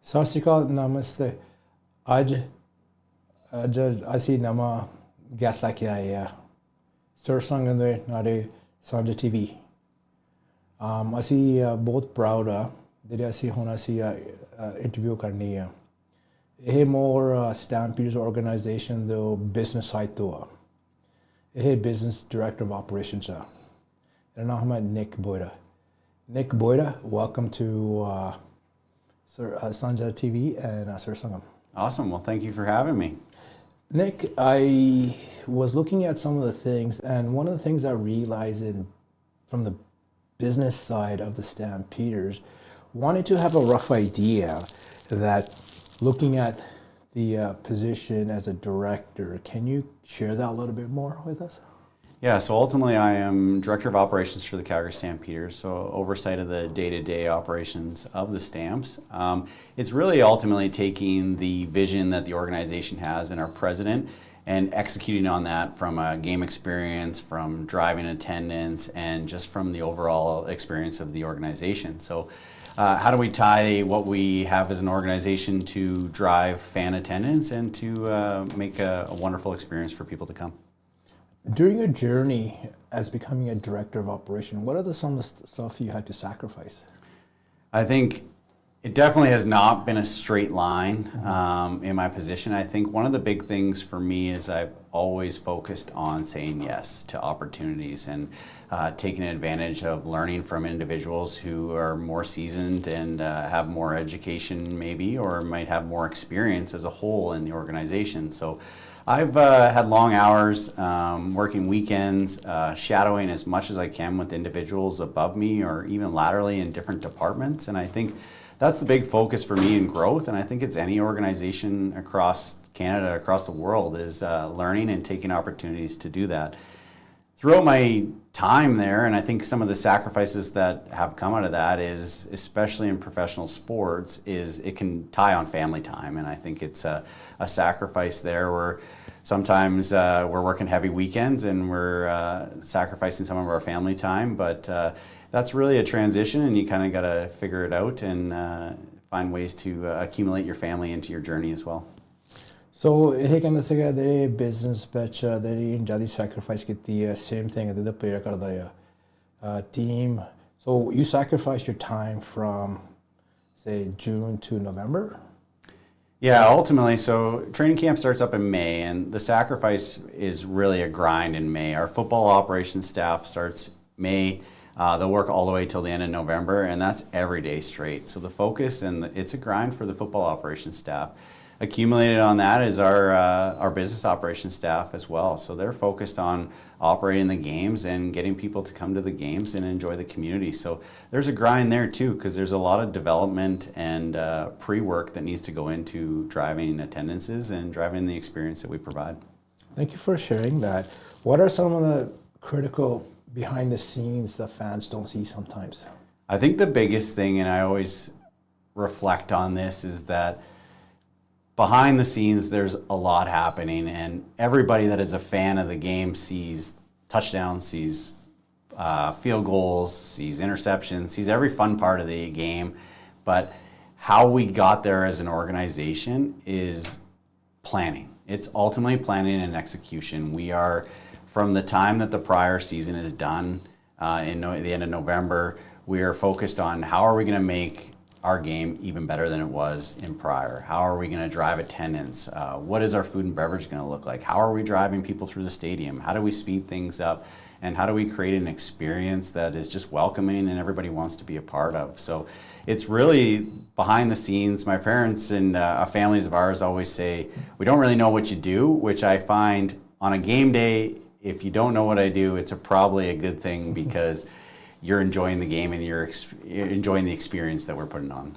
ਸਤਿ ਸ਼੍ਰੀ ਅਕਾਲ ਨਮਸਤੇ ਅੱਜ ਅੱਜ ਅਸੀਂ ਨਵਾਂ ਗੈਸਟ ਲੈ ਕੇ ਆਏ ਆ ਸਰ ਸੰਗਨ ਦੇ ਨਾਲੇ ਸਾਂਝਾ ਟੀਵੀ ਅਸੀਂ ਬਹੁਤ ਪ੍ਰਾਊਡ ਆ ਜਿਹੜੇ ਅਸੀਂ ਹੁਣ ਅਸੀਂ ਇੰਟਰਵਿਊ ਕਰਨੀ ਆ ਇਹ ਮੋਰ ਸਟੈਂਪੀਡਸ ਆਰਗੇਨਾਈਜੇਸ਼ਨ ਦੇ ਬਿਜ਼ਨਸ ਸਾਈਡ ਤੋਂ ਆ ਇਹ ਬਿਜ਼ਨਸ ਡਾਇਰੈਕਟਰ ਆਫ ਆਪਰੇਸ਼ਨਸ ਆ ਮੇਰਾ ਨਾਮ ਹੈ ਨਿਕ ਬੋਇਰਾ welcome to Sir Sanjha TV and Sir Sangam. Awesome. Well, thank you for having me. Nick, I was looking at some of the things, and one of the things I realized from the business side of the Stampeders, wanted to have a rough idea that looking at the position as a director, can you share that a little bit more with us? Yeah, so ultimately I am Director of Operations for the Calgary Stampeders, so oversight of the day-to-day operations of the Stamps. It's really ultimately taking the vision that the organization has and our president and executing on that from a game experience, from driving attendance, and just from the overall experience of the organization. So how do we tie what we have as an organization to drive fan attendance and to make a wonderful experience for people to come? During your journey as becoming a director of operation, what are some of the stuff you had to sacrifice? I think it definitely has not been a straight line in my position. I think one of the big things for me is I've always focused on saying yes to opportunities and taking advantage of learning from individuals who are more seasoned and have more education maybe, or might have more experience as a whole in the organization. So I've had long hours, working weekends, shadowing as much as I can with individuals above me or even laterally in different departments. And I think that's the big focus for me in growth. And I think it's any organization across Canada, across the world, is learning and taking opportunities to do that. Throughout my time there, and I think some of the sacrifices that have come out of that is, especially in professional sports, is it can tie on family time. And I think it's a sacrifice there where sometimes we're working heavy weekends and we're sacrificing some of our family time, but that's really a transition, and you kind of got to figure it out and find ways to accumulate your family into your journey as well. So ਇਹ ਕਹਿੰਦੇ ਸੀਗਾ ਜਿਹੜੇ business ਵਿੱਚ ਜਿਹੜੀ ਜਿਆਦਾ sacrifice ਕੀਤੀ ਹੈ same thing the player ਕਰਦਾ ਆ team. So you sacrificed your time from say June to November? Yeah, ultimately, so training camp starts up in May, and the sacrifice is really a grind in May. Our football operations staff starts May. They'll work all the way till the end of November, and that's every day straight. So the focus, and it's a grind for the football operations staff. Accumulated on that is our business operations staff as well. So they're focused on operating the games and getting people to come to the games and enjoy the community. So there's a grind there too, because there's a lot of development and pre-work that needs to go into driving attendances and driving the experience that we provide. Thank you for sharing that. What are some of the critical behind the scenes that fans don't see sometimes? I think the biggest thing, and I always reflect on this, is that behind the scenes, there's a lot happening, and everybody that is a fan of the game sees touchdowns, sees field goals, sees interceptions, sees every fun part of the game. But how we got there as an organization is planning. It's ultimately planning and execution. We are, from the time that the prior season is done, in the end of November, we are focused on how are we going to make our game even better than it was in prior. How are we going to drive attendance? What is our food and beverage going to look like? How are we driving people through the stadium? How do we speed things up? And how do we create an experience that is just welcoming and everybody wants to be a part of? So it's really behind the scenes. My parents and families of ours always say, we don't really know what you do, which I find on a game day, if you don't know what I do, it's probably a good thing because you're enjoying the game and you're enjoying the experience that we're putting on.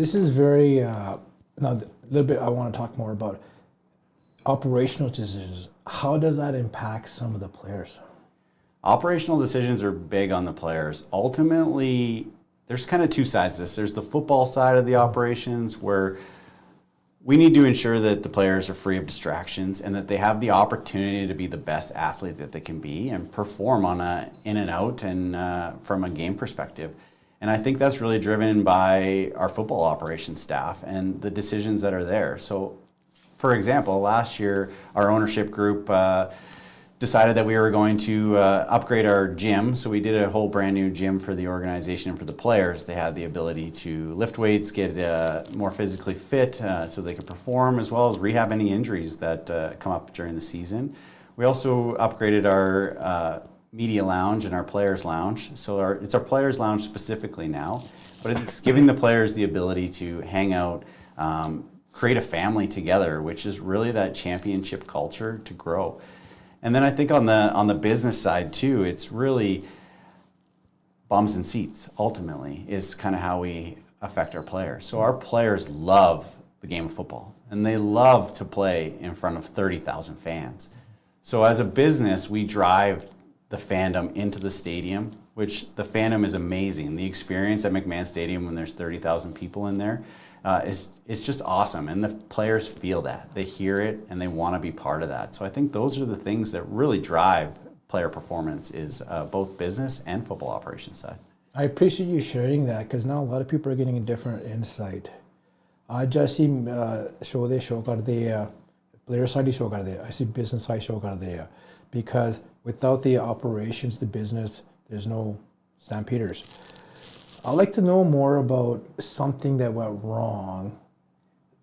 This is very, now a little bit I want to talk more about operational decisions. How does that impact some of the players? Operational decisions are big on the players. Ultimately, there's kind of two sides to this. There's the football side of the operations where we need to ensure that the players are free of distractions and that they have the opportunity to be the best athlete that they can be and perform on a in and out and from a game perspective. And I think that's really driven by our football operations staff and the decisions that are there. So, for example, last year, our ownership group decided that we were going to upgrade our gym. So we did a whole brand new gym for the organization and for the players. They had the ability to lift weights, get more physically fit so they could perform, as well as rehab any injuries that come up during the season. We also upgraded our media lounge and our players lounge. So it's our players lounge specifically now, but it's giving the players the ability to hang out, create a family together, which is really that championship culture to grow. And then I think on the business side too, it's really bums and seats ultimately is kind of how we affect our players. So our players love the game of football and they love to play in front of 30,000 fans. So as a business, we drive the fandom into the stadium, which the fandom is amazing. The experience at McMahon Stadium when there's 30,000 people in there is just awesome. And the players feel that. They hear it and they want to be part of that. So I think those are the things that really drive player performance is both business and football operations side. I appreciate you sharing that because now a lot of people are getting a different insight. आज ऐसी show करते हैं player side show करते हैं ऐसी business side show करते हैं because without the operations, the business, there's no Stampeders. I'd like to know more about something that went wrong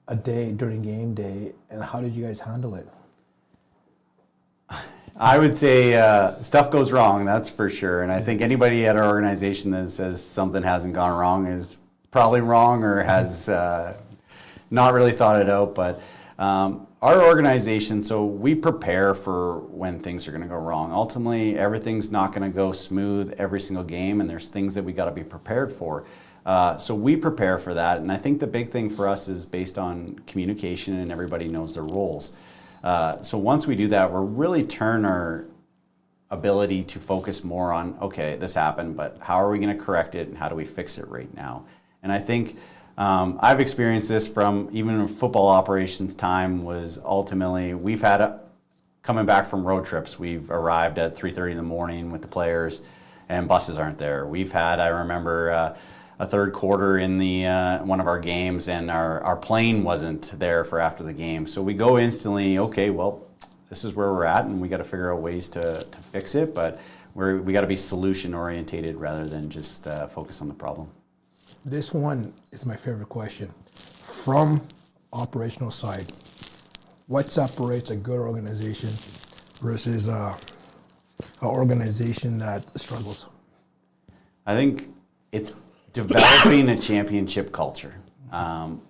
a day during game day and how did you guys handle it? I would say stuff goes wrong, that's for sure. And I think anybody at our organization that says something hasn't gone wrong is probably wrong or has not really thought it out. But our organization, so we prepare for when things are going to go wrong. Ultimately, everything's not going to go smooth every single game, and there's things that we got to be prepared for. So we prepare for that, and I think the big thing for us is based on communication and everybody knows their roles. So once we do that, we're really turn our ability to focus more on, okay, this happened, but how are we going to correct it and how do we fix it right now? And I think I've experienced this from even football operations time was ultimately, we've had coming back from road trips, we've arrived at 3:30 in the morning with the players and buses aren't there. We've had, I remember a third quarter in the one of our games and our plane wasn't there for after the game. So we go instantly, okay, well, this is where we're at and we got to figure out ways to fix it, but we got to be solution orientated rather than just focus on the problem. This one is my favorite question. From operational side, what separates a good organization versus an organization that struggles? I think it's developing a championship culture.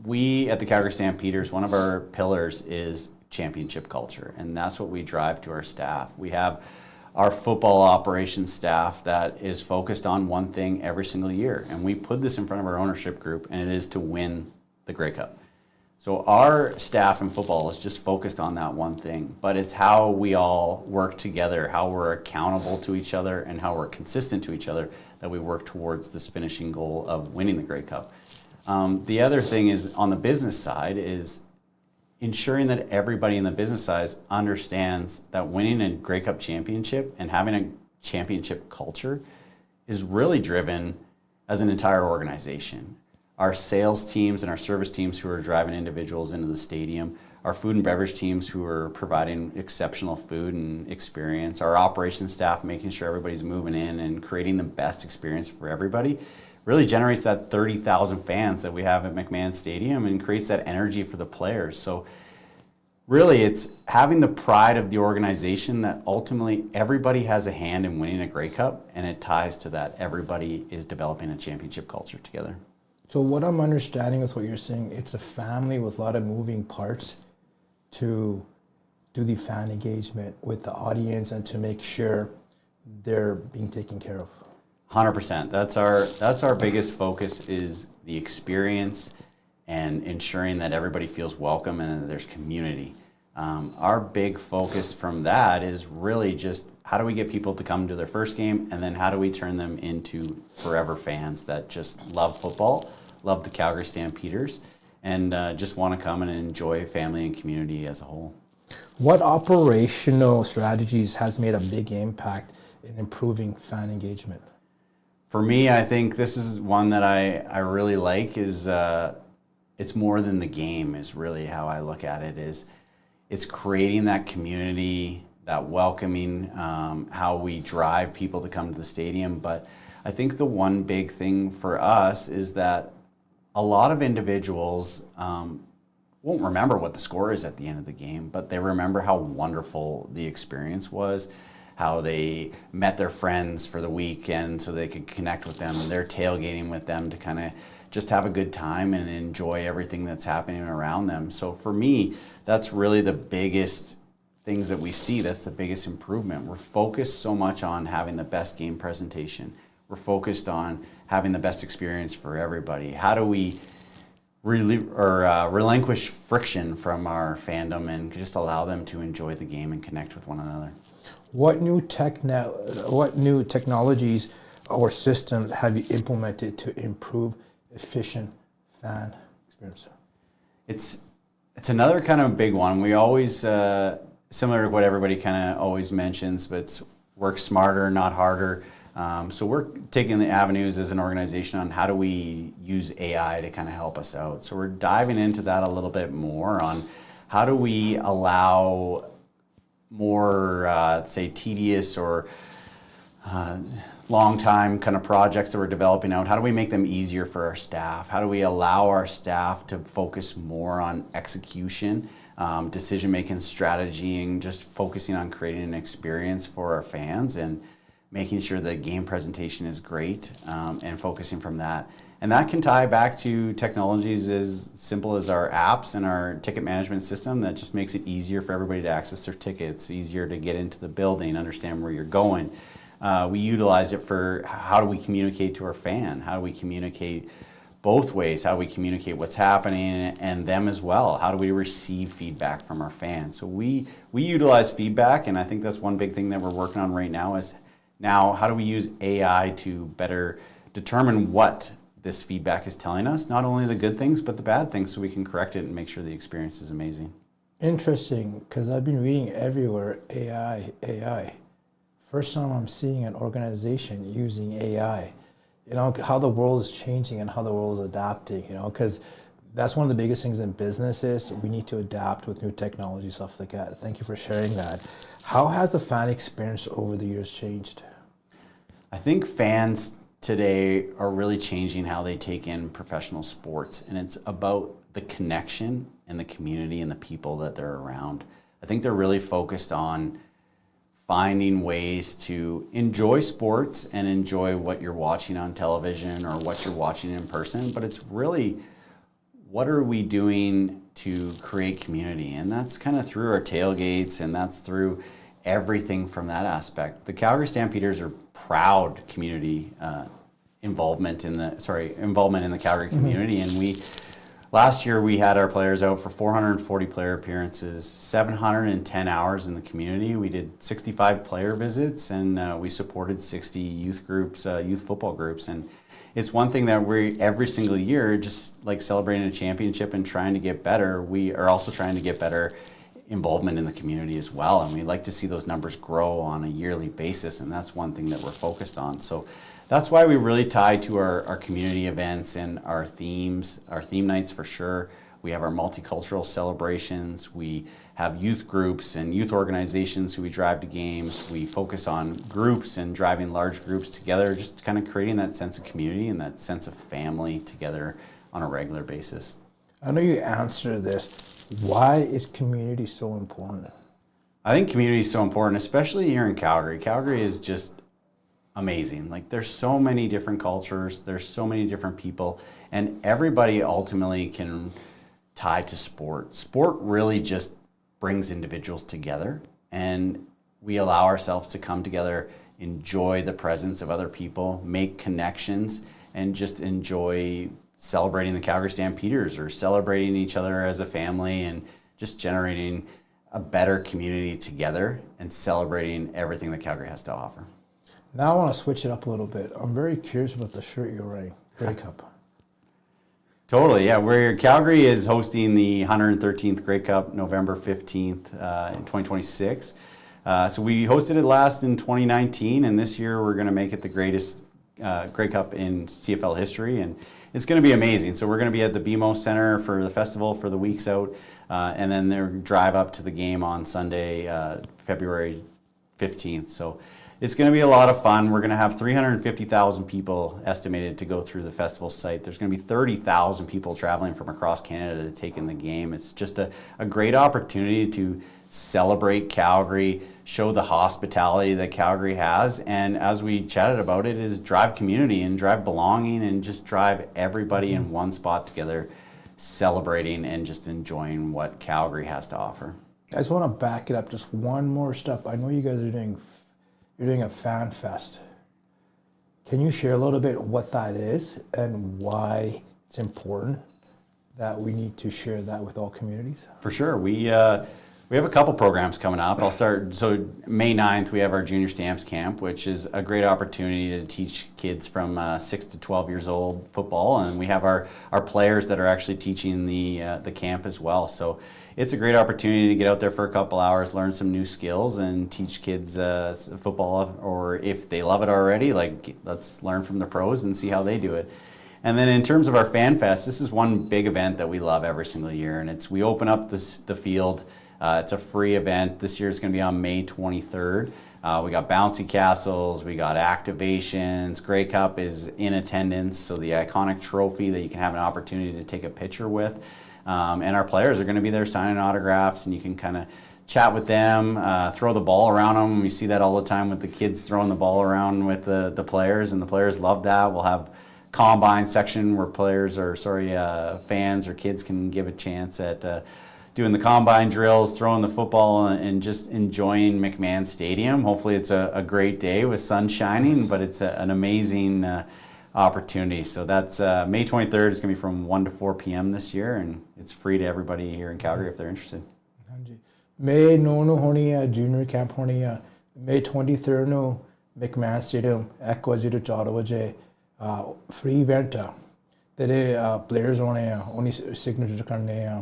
We at the Calgary Stampeders, one of our pillars is championship culture, and that's what we drive to our staff. We have our football operations staff that is focused on one thing every single year, and we put this in front of our ownership group, and it is to win the Grey Cup. So our staff in football is just focused on that one thing, but it's how we all work together, how we're accountable to each other, and how we're consistent to each other that we work towards this finishing goal of winning the Grey Cup. The other thing is on the business side is ensuring that everybody in the business side understands that winning a Grey Cup championship and having a championship culture is really driven as an entire organization. Our sales teams and our service teams who are driving individuals into the stadium, our food and beverage teams who are providing exceptional food and experience, our operations staff making sure everybody's moving in and creating the best experience for everybody, really generates that 30,000 fans that we have at McMahon Stadium and creates that energy for the players. So really it's having the pride of the organization that ultimately everybody has a hand in winning a Grey Cup, and it ties to that everybody is developing a championship culture together. So what I'm understanding with what you're saying, it's a family with a lot of moving parts to do the fan engagement with the audience and to make sure they're being taken care of. 100%. That's our biggest focus is the experience and ensuring that everybody feels welcome and that there's community. Our big focus from that is really just how do we get people to come to their first game, and then how do we turn them into forever fans that just love football, love the Calgary Stampeders, and just want to come and enjoy family and community as a whole. What operational strategies has made a big impact in improving fan engagement? For me, I think this is one that I really like is it's more than the game is really how I look at it. Is it's creating that community, that welcoming, how we drive people to come to the stadium. But I think the one big thing for us is that a lot of individuals won't remember what the score is at the end of the game, but they remember how wonderful the experience was, how they met their friends for the weekend so they could connect with them, and they're tailgating with them to kind of just have a good time and enjoy everything that's happening around them. So for me, that's really the biggest things that we see. That's the biggest improvement. We're focused so much on having the best game presentation. We're focused on having the best experience for everybody. How do we relinquish friction from our fandom and just allow them to enjoy the game and connect with one another? What new technologies or systems have you implemented to improve efficient fan experience? It's another kind of big one. We always, similar to what everybody kind of always mentions, but it's work smarter, not harder. So we're taking the avenues as an organization on how do we use AI to kind of help us out. So we're diving into that a little bit more on how do we allow more, say, tedious or long time kind of projects that we're developing out. How do we make them easier for our staff? How do we allow our staff to focus more on execution, decision-making, strategy, and just focusing on creating an experience for our fans and making sure the game presentation is great, and focusing from that. And that can tie back to technologies as simple as our apps and our ticket management system that just makes it easier for everybody to access their tickets, easier to get into the building, understand where you're going. We utilize it for how do we communicate to our fan? How do we communicate both ways? How do we communicate what's happening and them as well? How do we receive feedback from our fans? So we utilize feedback, and I think that's one big thing that we're working on right now is now how do we use AI to better determine what this feedback is telling us, not only the good things, but the bad things, so we can correct it and make sure the experience is amazing. Interesting, because I've been reading everywhere AI. First time I'm seeing an organization using AI. You know, how the world is changing and how the world is adapting, you know, because that's one of the biggest things in business is we need to adapt with new technology, stuff like that. Thank you for sharing that. How has the fan experience over the years changed? I think fans today are really changing how they take in professional sports, and it's about the connection and the community and the people that they're around. I think they're really focused on finding ways to enjoy sports and enjoy what you're watching on television or what you're watching in person, but it's really what are we doing to create community? And that's kind of through our tailgates, and that's through everything from that aspect. The Calgary Stampeders are proud community involvement in the Calgary community, and last year we had our players out for 440 player appearances, 710 hours in the community. We did 65 player visits, and we supported 60 youth groups, youth football groups. And it's one thing that we every single year, just like celebrating a championship and trying to get better, we are also trying to get better involvement in the community as well. And we like to see those numbers grow on a yearly basis, and that's one thing that we're focused on. So that's why we really tie to our community events and our themes, our theme nights for sure. We have our multicultural celebrations. We have youth groups and youth organizations who we drive to games. We focus on groups and driving large groups together, just kind of creating that sense of community and that sense of family together on a regular basis. I know you answered this. Why is community so important? I think community is so important, especially here in Calgary. Calgary is just amazing. Like, there's so many different cultures, there's so many different people, and everybody ultimately can tie to sport. Sport really just brings individuals together, and we allow ourselves to come together, enjoy the presence of other people, make connections, and just enjoy celebrating the Calgary Stampeders or celebrating each other as a family and just generating a better community together and celebrating everything that Calgary has to offer. Now I want to switch it up a little bit. I'm very curious about the shirt you're wearing, Grey Cup. Totally, yeah. Calgary is hosting the 113th Grey Cup November 15th in 2026. So we hosted it last in 2019, and this year we're going to make it the greatest Grey Cup in CFL history, and it's going to be amazing. So we're going to be at the BMO Center for the festival for the weeks out, and then they'll drive up to the game on Sunday, February 15th. So it's going to be a lot of fun. We're going to have 350,000 people estimated to go through the festival site. There's going to be 30,000 people traveling from across Canada to take in the game. It's just a great opportunity to celebrate Calgary, show the hospitality that Calgary has, and as we chatted about it, is drive community and drive belonging and just drive everybody in one spot together, celebrating and just enjoying what Calgary has to offer. I just want to back it up just one more step. I know you guys are doing a fan fest. Can you share a little bit what that is and why it's important that we need to share that with all communities? For sure. We have a couple programs coming up. I'll start, so May 9th, we have our Junior Stamps Camp, which is a great opportunity to teach kids from 6 to 12 years old football. And we have our players that are actually teaching the camp as well. So it's a great opportunity to get out there for a couple hours, learn some new skills, and teach kids football, or if they love it already, like let's learn from the pros and see how they do it. And then in terms of our Fan Fest, this is one big event that we love every single year, and we open up the field. It's a free event. This year it's going to be on May 23rd. We got bouncy castles, we got activations. Grey Cup is in attendance, so the iconic trophy that you can have an opportunity to take a picture with. And our players are going to be there signing autographs, and you can kind of chat with them, throw the ball around them. We see that all the time with the kids throwing the ball around with the players, and the players love that. We'll have combine section where fans or kids can give a chance at doing the combine drills, throwing the football, and just enjoying McMahon Stadium. Hopefully it's a great day with sun shining, but it's an amazing opportunity. So that's May 23rd. It's going to be from 1 to 4 p.m. this year, and it's free to everybody here in Calgary if they're interested. May 9 ਨੂੰ ਹੋਣੀ ਹੈ junior camp ਹੋਣੀ ਹੈ May 23rd ਨੂੰ McMahon Stadium 1 ਵਜੇ ਤੋਂ 4 ਵਜੇ free event ਆ ਤੇਰੇ players ਹੋਣੇ ਆ ਉਹਨੀ signature ਕਰਨੇ ਆ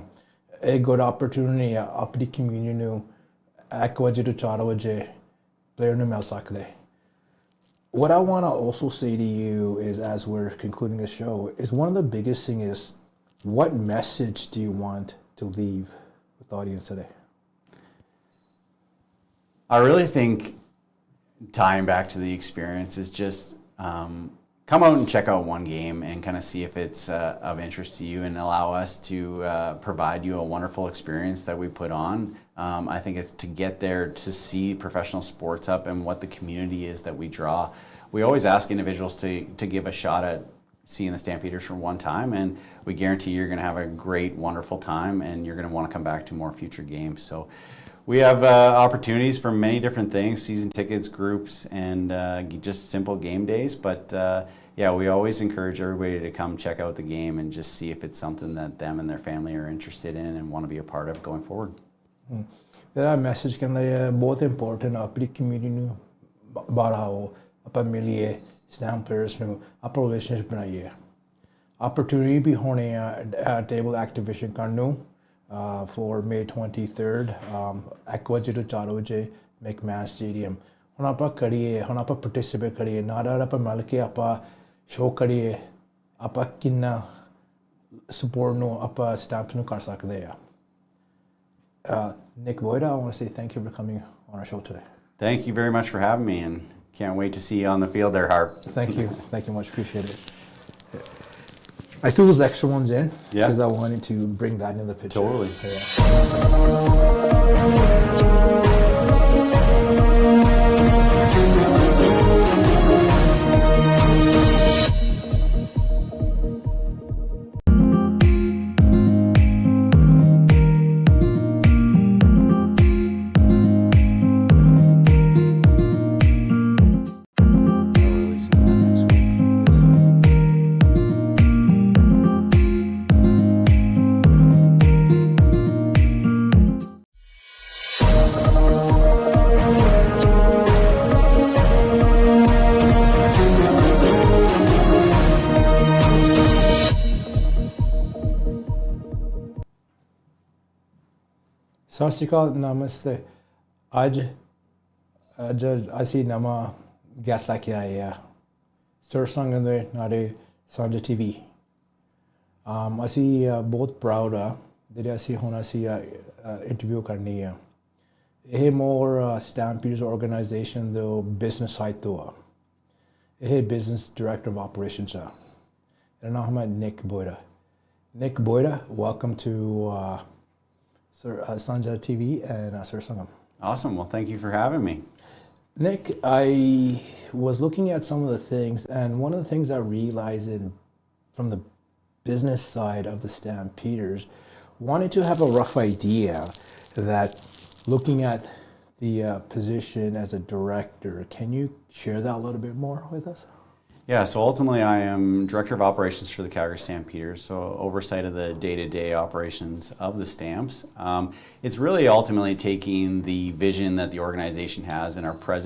a good opportunity ਆ ਆਪਣੀ community ਨੂੰ 1 ਵਜੇ ਤੋਂ 4 ਵਜੇ player ਨੂੰ ਮਿਲ ਸਕਦੇ. What I want to also say to you is, as we're concluding the show, is one of the biggest thing is, what message do you want to leave with the audience today? I really think tying back to the experience is just come out and check out one game and kind of see if it's of interest to you, and allow us to provide you a wonderful experience that we put on. I think it's to get there to see professional sports up and what the community is that we draw. We always ask individuals to give a shot at seeing the Stampeders for one time, and we guarantee you're going to have a great, wonderful time, and you're going to want to come back to more future games. So we have opportunities for many different things, season tickets, groups, and just simple game days. But yeah, we always encourage everybody to come check out the game and just see if it's something that them and their family are interested in and want to be a part of going forward. That message can be both important. Apni community nu badhao, ਆਪਾਂ ਮਿਲੀਏ stamp players ਨੂੰ ਆਪਾਂ relationship ਬਣਾਈਏ. Opportunity ਵੀ ਹੋਣੇ ਆ table activation ਕਰਨ ਨੂੰ for May 23rd 1 ਵਜੇ ਤੋਂ 4 ਵਜੇ McMahon Stadium. ਹੁਣ ਆਪਾਂ ਕਰੀਏ, ਹੁਣ ਆਪਾਂ participate ਕਰੀਏ, ਨਾਲ ਆਪਾਂ ਮਿਲ ਕੇ ਆਪਾਂ show ਕਰੀਏ ਆਪਾਂ ਕਿੰਨਾ support ਨੂੰ ਆਪਾਂ stamps ਨੂੰ ਕਰ ਸਕਦੇ ਆ. Nick Boyd, I want to say thank you for coming on our show today. Thank you very much for having me, and can't wait to see you on the field there, Harp. Thank you much, appreciate it. I threw those extra ones in because I wanted to bring that in the picture. Totally. ਸਤਿ ਸ਼੍ਰੀ ਅਕਾਲ, ਨਮਸਤੇ. ਅੱਜ ਅਸੀਂ ਨਵਾਂ guest ਲੈ ਕੇ ਆਏ ਆ. Sir Sanjha Nade Sanjha TV. ਅਸੀਂ ਬਹੁਤ proud ਆ ਜਿਹੜੇ ਅਸੀਂ ਹੁਣ ਅਸੀਂ ਇੰਟਰਵਿਊ ਕਰਨੀ ਆ ਇਹ ਮੋਰ ਸਟੈਂਪੀਡਸ ਆਰਗੇਨਾਈਜੇਸ਼ਨ ਦੇ ਬਿਜ਼ਨਸ ਸਾਈਡ ਤੋਂ ਆ ਇਹ ਬਿਜ਼ਨਸ ਡਾਇਰੈਕਟਰ ਆਫ ਆਪਰੇਸ਼ਨਸ ਆ ਮੇਰਾ ਨਾਮ ਹੈ ਨਿਕ ਬੋਇਰਾ Nick Boyda, welcome to Sir Sanjha TV and Sir Sangam. Awesome. Well, thank you for having me. Nick, I was looking at some of the things, and one of the things I realized from the business side of the Stampeders, wanted to have a rough idea that looking at the position as a director, can you share that a little bit more with us? Yeah, so ultimately I am Director of Operations for the Calgary Stampeders, so oversight of the day-to-day operations of the Stamps. It's really ultimately taking the vision that the organization has and our president